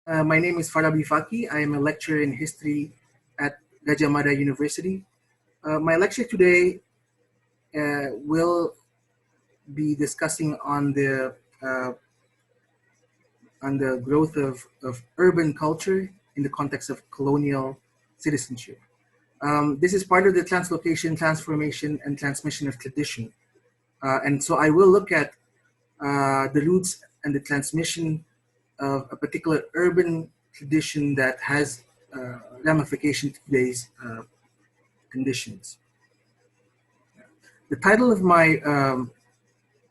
My name is Farabi Fakih. I am a lecturer in history at Gajah Mada University. My lecture today will be discussing uh, on the growth of urban culture in the context of colonial citizenship. This is part of the translocation, transformation, and transmission of tradition. And so I will look at the roots and the transmission of a particular urban tradition that has ramification to today's conditions. The title of my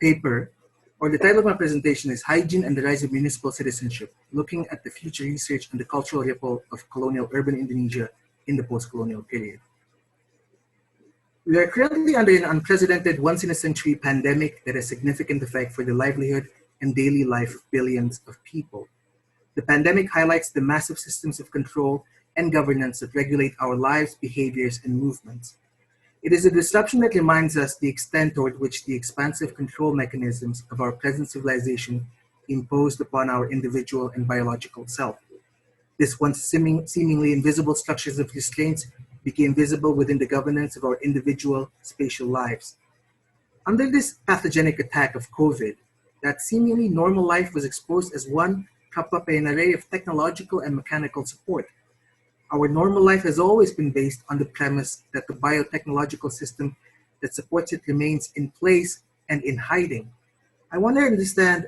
paper, or the title of my presentation, is Hygiene and the Rise of Municipal Citizenship, looking at the future research and the cultural ripple of colonial urban Indonesia in the post-colonial period. We are currently under an unprecedented once-in-a-century pandemic that has significant effect for the livelihood and daily life of billions of people. The pandemic highlights the massive systems of control and governance that regulate our lives, behaviors, and movements. It is a disruption that reminds us the extent toward which the expansive control mechanisms of our present civilization imposed upon our individual and biological self. This once seemingly invisible structures of restraints became visible within the governance of our individual spatial lives. Under this pathogenic attack of COVID, that seemingly normal life was exposed as one cupped up by an array of technological and mechanical support. Our normal life has always been based on the premise that the biotechnological system that supports it remains in place and in hiding. I want to understand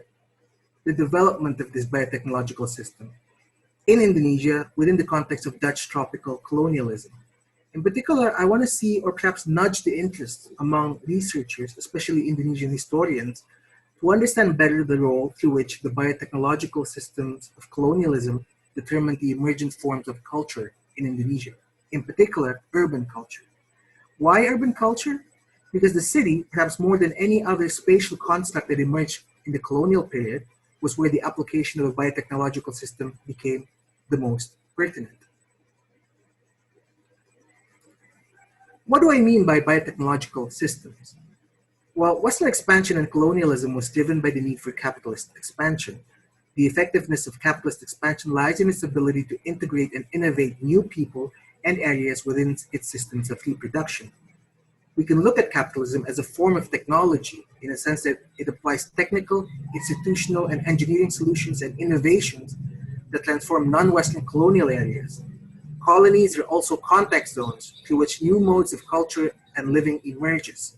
the development of this biotechnological system in Indonesia within the context of Dutch tropical colonialism. In particular, I want to see or perhaps nudge the interest among researchers, especially Indonesian historians, to understand better the role through which the biotechnological systems of colonialism determined the emergent forms of culture in Indonesia, in particular, urban culture. Why urban culture? Because the city, perhaps more than any other spatial construct that emerged in the colonial period, was where the application of a biotechnological system became the most pertinent. What do I mean by biotechnological systems? Well, Western expansion and colonialism was driven by the need for capitalist expansion. The effectiveness of capitalist expansion lies in its ability to integrate and innovate new people and areas within its systems of reproduction. We can look at capitalism as a form of technology in a sense that it applies technical, institutional, and engineering solutions and innovations that transform non-Western colonial areas. Colonies are also context zones through which new modes of culture and living emerges.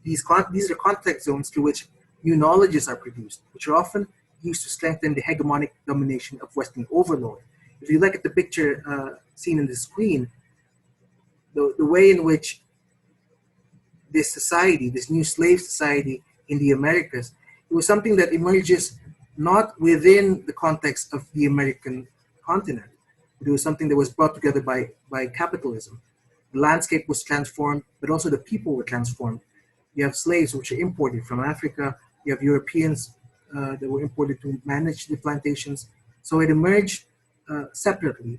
These are context zones through which new knowledges are produced, which are often used to strengthen the hegemonic domination of Western overlord. If you look at the picture seen in the screen, the way in which this society, this new slave society in the Americas, it was something that emerges not within the context of the American continent. It was something that was brought together by capitalism. The landscape was transformed, but also the people were transformed. You have slaves which are imported from Africa. You have Europeans that were imported to manage the plantations. So it emerged separately.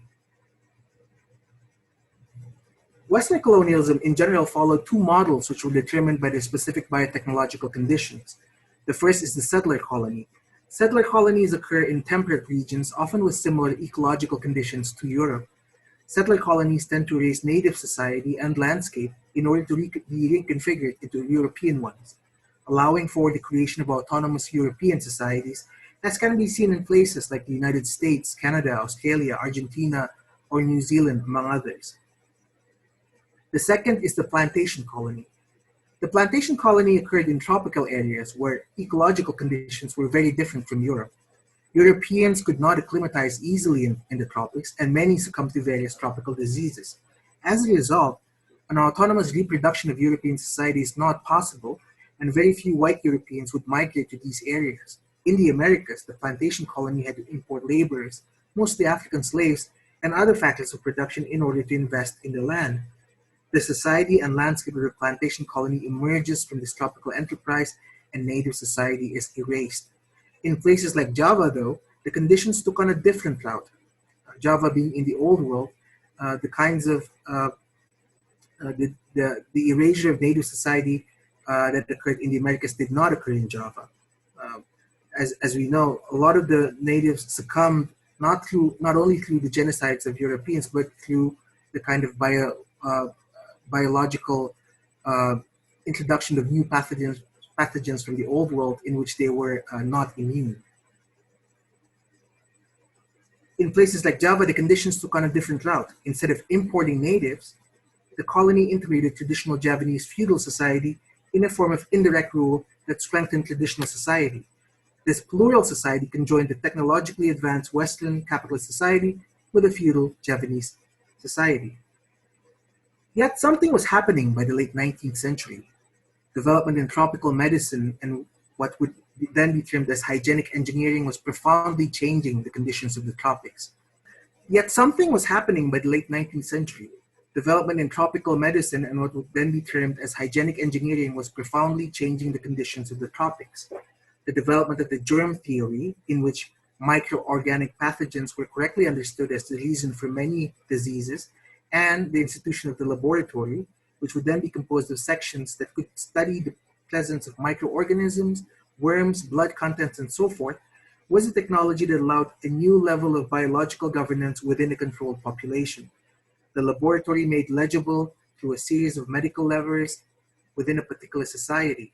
Western colonialism in general followed two models which were determined by their specific biotechnological conditions. The first is the settler colony. Settler colonies occur in temperate regions, often with similar ecological conditions to Europe. Settler colonies tend to raise native society and landscape in order to be reconfigured into European ones, allowing for the creation of autonomous European societies, as can be seen in places like the United States, Canada, Australia, Argentina, or New Zealand, among others. The second is the plantation colony. The plantation colony occurred in tropical areas where ecological conditions were very different from Europe. Europeans could not acclimatize easily in the tropics, and many succumbed to various tropical diseases. As a result, an autonomous reproduction of European society is not possible, and very few white Europeans would migrate to these areas. In the Americas, the plantation colony had to import laborers, mostly African slaves, and other factors of production in order to invest in the land. The society and landscape of the plantation colony emerges from this tropical enterprise, and native society is erased. In places like Java, though, the conditions took on a different route. Java being in the old world, the kinds of the erasure of native society that occurred in the Americas did not occur in Java. As we know, a lot of the natives succumbed not only through the genocides of Europeans, but through the kind of biological uh, introduction of new pathogens from the old world in which they were not immune. In places like Java, the conditions took on a different route. Instead of importing natives, the colony integrated traditional Javanese feudal society in a form of indirect rule that strengthened traditional society. This plural society conjoined the technologically advanced Western capitalist society with a feudal Javanese society. Yet something was happening by the late 19th century. Development in tropical medicine and what would then be termed as hygienic engineering was profoundly changing the conditions of the tropics. Yet something was happening by the late 19th century. Development in tropical medicine and what would then be termed as hygienic engineering was profoundly changing the conditions of the tropics. The development of the germ theory, in which microorganic pathogens were correctly understood as the reason for many diseases, and the institution of the laboratory, which would then be composed of sections that could study the presence of microorganisms, worms, blood contents, and so forth, was a technology that allowed a new level of biological governance within a controlled population. The laboratory made legible through a series of medical levers within a particular society.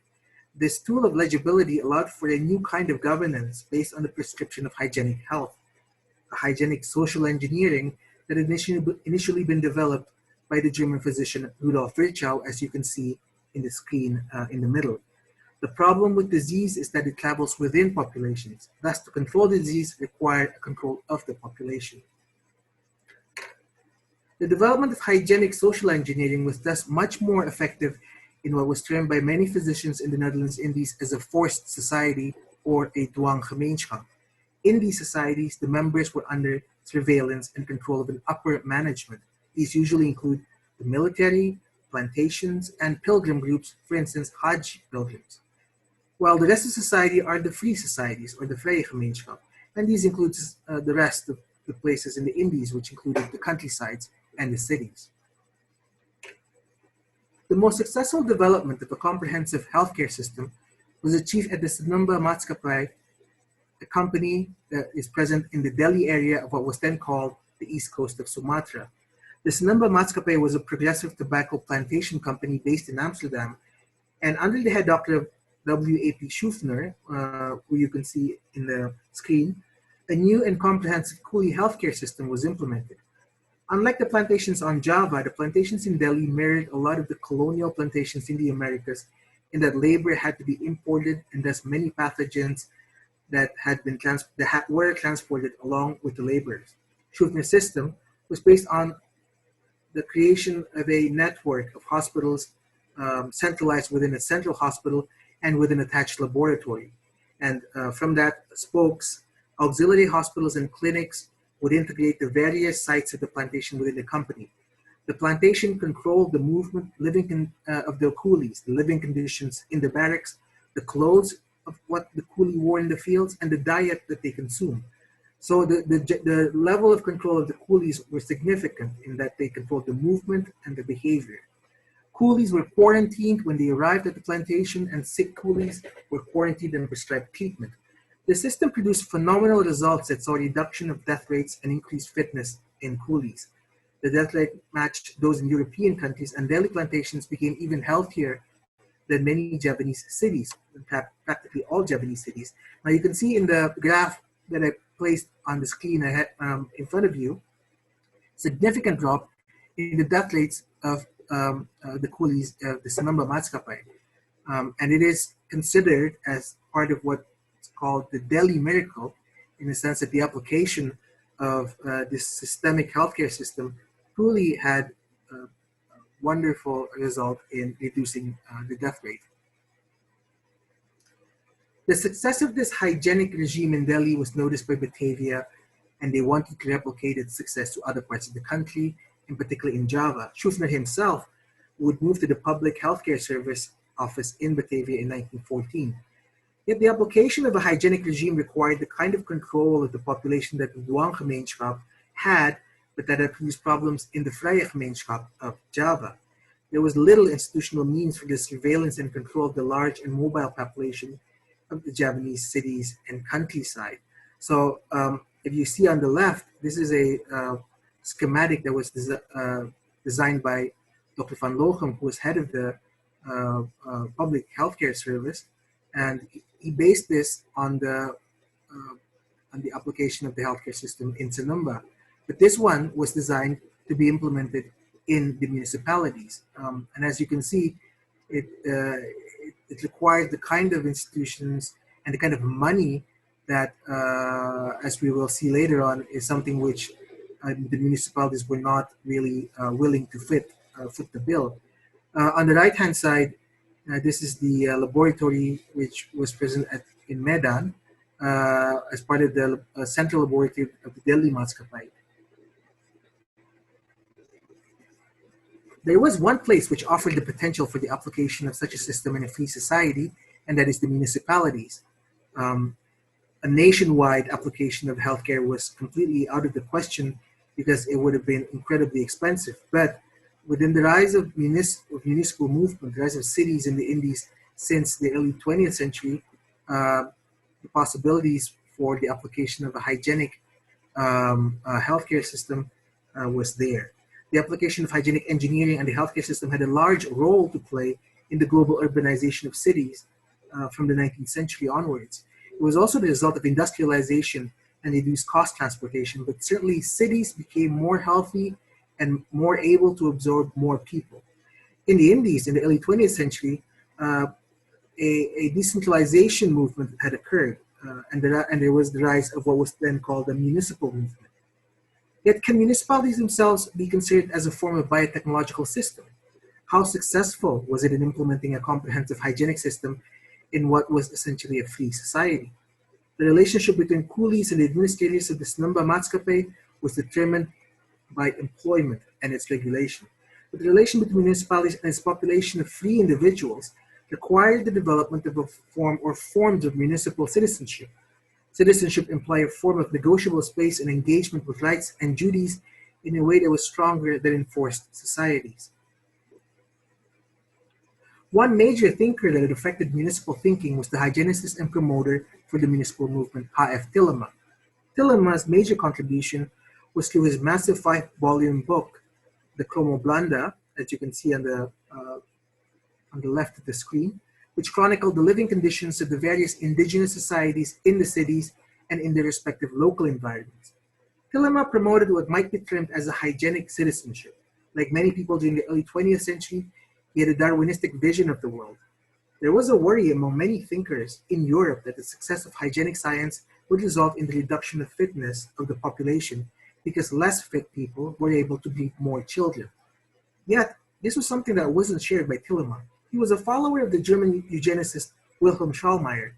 This tool of legibility allowed for a new kind of governance based on the prescription of hygienic health, a hygienic social engineering that had initially been developed by the German physician Rudolf Virchow, as you can see in the screen in the middle. The problem with disease is that it travels within populations. Thus, to control the disease required a control of the population. The development of hygienic social engineering was thus much more effective in what was termed by many physicians in the Netherlands Indies as a forced society or a Dwanggemeenschap. In these societies, the members were under surveillance and control of an upper management. These usually include the military, plantations, and pilgrim groups, for instance, Hajj pilgrims. While the rest of society are the free societies or the vrije gemeenschap, and these include the rest of the places in the Indies, which included the countrysides and the cities. The most successful development of a comprehensive healthcare system was achieved at the Senembah Maatschappij, a company that is present in the Delhi area of what was then called the east coast of Sumatra. The Senembah Maatschappij was a progressive tobacco plantation company based in Amsterdam, and under the head Dr. W.A.P. Schuffner, who you can see in the screen, a new and comprehensive coolie healthcare system was implemented. Unlike the plantations on Java, the plantations in Delhi mirrored a lot of the colonial plantations in the Americas in that labor had to be imported and thus many pathogens that were transported along with the laborers. Schuffner's system was based on the creation of a network of hospitals centralized within a central hospital and with an attached laboratory. And from that, spokes, auxiliary hospitals and clinics would integrate the various sites of the plantation within the company. The plantation controlled the movement of the coolies, the living conditions in the barracks, the clothes of what the coolie wore in the fields, and the diet that they consumed. So the level of control of the coolies were significant in that they controlled the movement and the behavior. Coolies were quarantined when they arrived at the plantation, and sick coolies were quarantined and prescribed treatment. The system produced phenomenal results that saw a reduction of death rates and increased fitness in coolies. The death rate matched those in European countries, and Delhi plantations became even healthier than many Javanese cities, in fact, practically all Javanese cities. Now you can see in the graph that I placed on the screen in front of you, significant drop in the death rates of the coolies, the Senembah Maatschappij. And it is considered as part of what's called the Delhi miracle, in the sense that the application of this systemic healthcare system truly had a wonderful result in reducing the death rate. The success of this hygienic regime in Delhi was noticed by Batavia, and they wanted to replicate its success to other parts of the country, in particular in Java. Schuffner himself would move to the Public Healthcare Service office in Batavia in 1914. Yet the application of a hygienic regime required the kind of control of the population that the Dwanggemeenschap had, but that had produced problems in the vrije gemeenschap of Java. There was little institutional means for the surveillance and control of the large and mobile population of the Javanese cities and countryside. So if you see on the left, this is a schematic that was designed by Dr. Van Lochem, who was head of the public healthcare service, and he based this on the application of the healthcare system in Senembah. But this one was designed to be implemented in the municipalities. And as you can see, it required the kind of institutions and the kind of money that, as we will see later on, is something which the municipalities were not really willing to foot the bill. On the right-hand side, this is the laboratory which was present in Medan as part of the central laboratory of the Farabi Maatschappij. There was one place which offered the potential for the application of such a system in a free society, and that is the municipalities. A nationwide application of healthcare was completely out of the question because it would have been incredibly expensive. But within the rise of municipal movement, the rise of cities in the Indies since the early 20th century, the possibilities for the application of a hygienic healthcare system was there. The application of hygienic engineering and the healthcare system had a large role to play in the global urbanization of cities from the 19th century onwards. It was also the result of industrialization and reduced cost transportation, but certainly cities became more healthy and more able to absorb more people. In the Indies, in the early 20th century, a decentralization movement had occurred, and there was the rise of what was then called the municipal movement. Yet can municipalities themselves be considered as a form of biotechnological system? How successful was it in implementing a comprehensive hygienic system in what was essentially a free society? The relationship between coolies and the administrators of the Senembah Maatschappij was determined by employment and its regulation. But the relation between municipalities and its population of free individuals required the development of a form or forms of municipal citizenship. Citizenship implied a form of negotiable space and engagement with rights and duties in a way that was stronger than enforced societies. One major thinker that had affected municipal thinking was the hygienicist and promoter for the municipal movement, H.F. Tillema. Tillema's major contribution was through his massive 5-volume book, The Kromo Blanda, as you can see on the left of the screen, which chronicled the living conditions of the various indigenous societies in the cities and in their respective local environments. Tillema promoted what might be termed as a hygienic citizenship. Like many people during the early 20th century, he had a Darwinistic vision of the world. There was a worry among many thinkers in Europe that the success of hygienic science would result in the reduction of fitness of the population because less fit people were able to breed more children. Yet, this was something that wasn't shared by Tillema. He was a follower of the German eugenicist Wilhelm Schallmayer.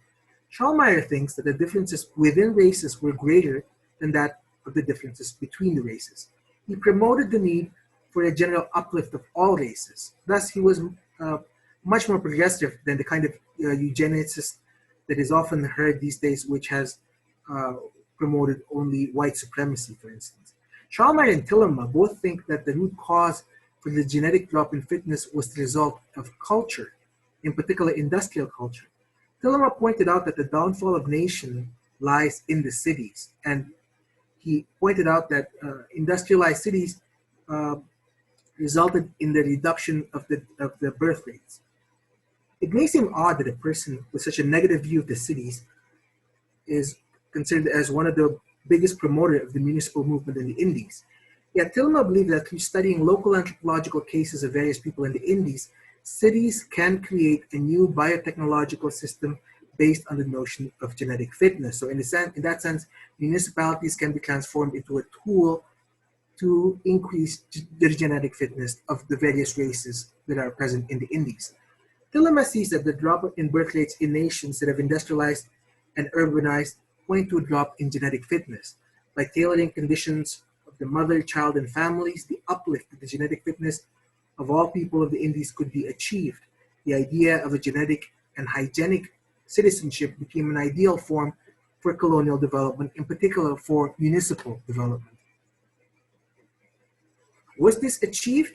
Schallmayer thinks that the differences within races were greater than that of the differences between the races. He promoted the need for a general uplift of all races. Thus, he was much more progressive than the kind of eugenicist that is often heard these days, which has promoted only white supremacy, for instance. Schallmayer and Tillema both think that the root cause for the genetic drop in fitness was the result of culture, in particular industrial culture. Tillema pointed out that the downfall of nation lies in the cities, and he pointed out that industrialized cities resulted in the reduction of the birth rates. It may seem odd that a person with such a negative view of the cities is considered as one of the biggest promoters of the municipal movement in the Indies. Yet Tillema believed that through studying local anthropological cases of various people in the Indies, cities can create a new biotechnological system based on the notion of genetic fitness. So in that sense, municipalities can be transformed into a tool to increase the genetic fitness of the various races that are present in the Indies. Tillema sees that the drop in birth rates in nations that have industrialized and urbanized point to a drop in genetic fitness. By tailoring conditions of the mother, child, and families, the uplift of the genetic fitness of all people of the Indies could be achieved. The idea of a genetic and hygienic citizenship became an ideal form for colonial development, in particular for municipal development. Was this achieved?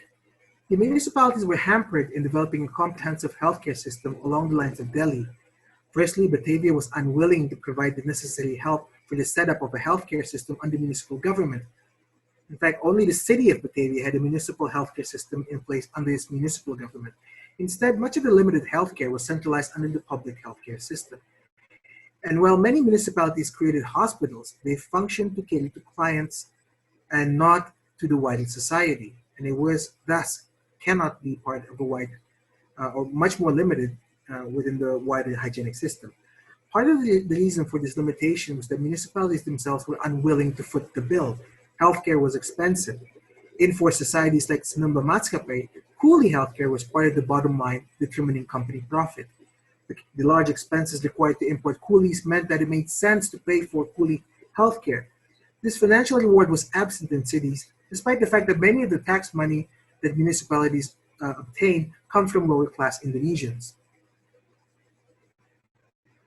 The municipalities were hampered in developing a comprehensive healthcare system along the lines of Delhi. Firstly, Batavia was unwilling to provide the necessary help for the setup of a healthcare system under municipal government. In fact, only the city of Batavia had a municipal healthcare system in place under its municipal government. Instead, much of the limited healthcare was centralized under the public healthcare system. And while many municipalities created hospitals, they functioned to cater to clients and not to the wider society. And it was thus cannot be part of a wide or much more limited within the wider hygienic system. Part of the reason for this limitation was that municipalities themselves were unwilling to foot the bill. Healthcare was expensive. For societies like Senembah Maatschappij, coolie healthcare was part of the bottom line determining company profit. The large expenses required to import coolies meant that it made sense to pay for coolie healthcare. This financial reward was absent in cities, despite the fact that many of the tax money that municipalities obtain come from lower-class Indonesians.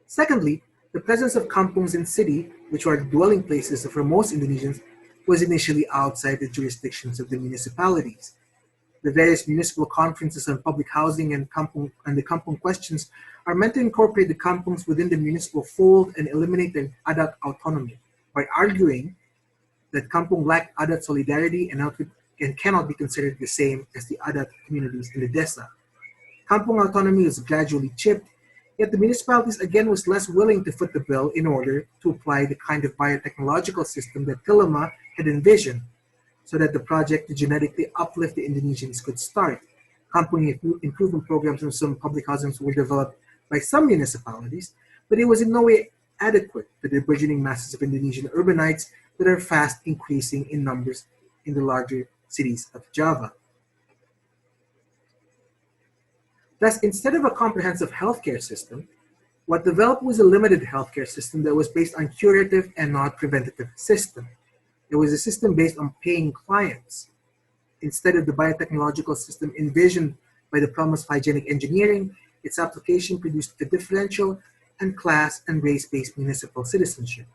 Secondly, the presence of kampungs in city, which are dwelling places for most Indonesians, was initially outside the jurisdictions of the municipalities. The various municipal conferences on public housing and the kampung questions are meant to incorporate the kampungs within the municipal fold and eliminate their adat autonomy by arguing that kampung lack adat solidarity and cannot be considered the same as the adat communities in the desa. Kampung autonomy was gradually chipped, yet the municipalities again was less willing to foot the bill in order to apply the kind of biotechnological system that Tillema had envisioned, so that the project to genetically uplift the Indonesians could start. Kampung improvement programs in some public housings were developed by some municipalities, but it was in no way adequate to the burgeoning masses of Indonesian urbanites that are fast increasing in numbers in the larger cities of Java. Thus, instead of a comprehensive healthcare system, what developed was a limited healthcare system that was based on curative and not preventative system. It was a system based on paying clients. Instead of the biotechnological system envisioned by the promise of hygienic engineering, its application produced a differential and class and race-based municipal citizenship.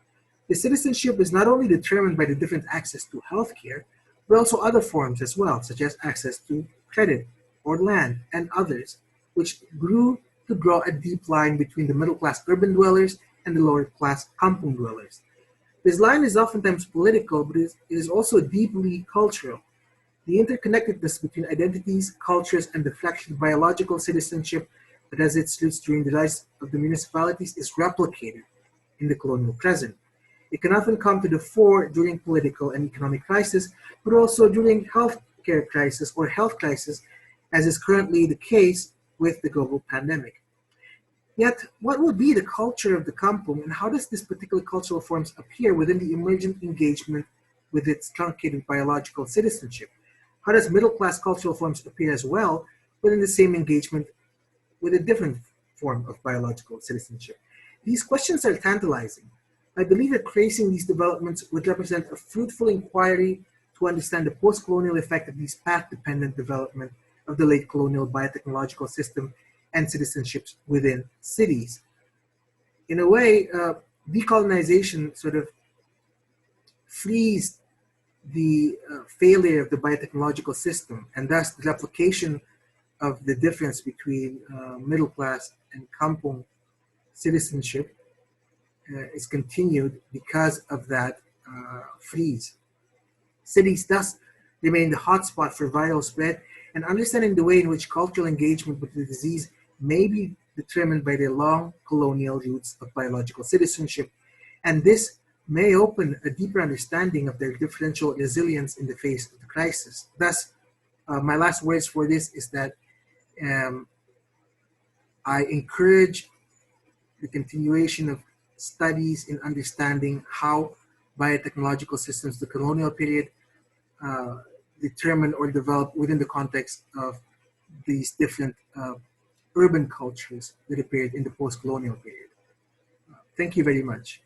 The citizenship is not only determined by the different access to healthcare, but also other forms as well, such as access to credit or land and others, which grew to draw a deep line between the middle-class urban dwellers and the lower-class kampung dwellers. This line is oftentimes political, but it is also deeply cultural. The interconnectedness between identities, cultures, and the fraction of biological citizenship that has its roots during the rise of the municipalities is replicated in the colonial present. It can often come to the fore during political and economic crisis, but also during healthcare crisis or health crisis, as is currently the case with the global pandemic. Yet, what will be the culture of the kampung, and how does this particular cultural forms appear within the emergent engagement with its truncated biological citizenship? How does middle-class cultural forms appear as well within the same engagement with a different form of biological citizenship? These questions are tantalizing. I believe that tracing these developments would represent a fruitful inquiry to understand the post-colonial effect of these path-dependent development of the late colonial biotechnological system and citizenships within cities. In a way, decolonization sort of frees the failure of the biotechnological system, and thus the replication of the difference between middle class and kampung citizenship is continued because of that freeze. Cities thus remain the hotspot for viral spread, and understanding the way in which cultural engagement with the disease may be determined by the long colonial roots of biological citizenship, and this may open a deeper understanding of their differential resilience in the face of the crisis. Thus, my last words for this is that I encourage the continuation of studies in understanding how biotechnological systems, the colonial period, determined or developed within the context of these different urban cultures that appeared in the post-colonial period. Thank you very much.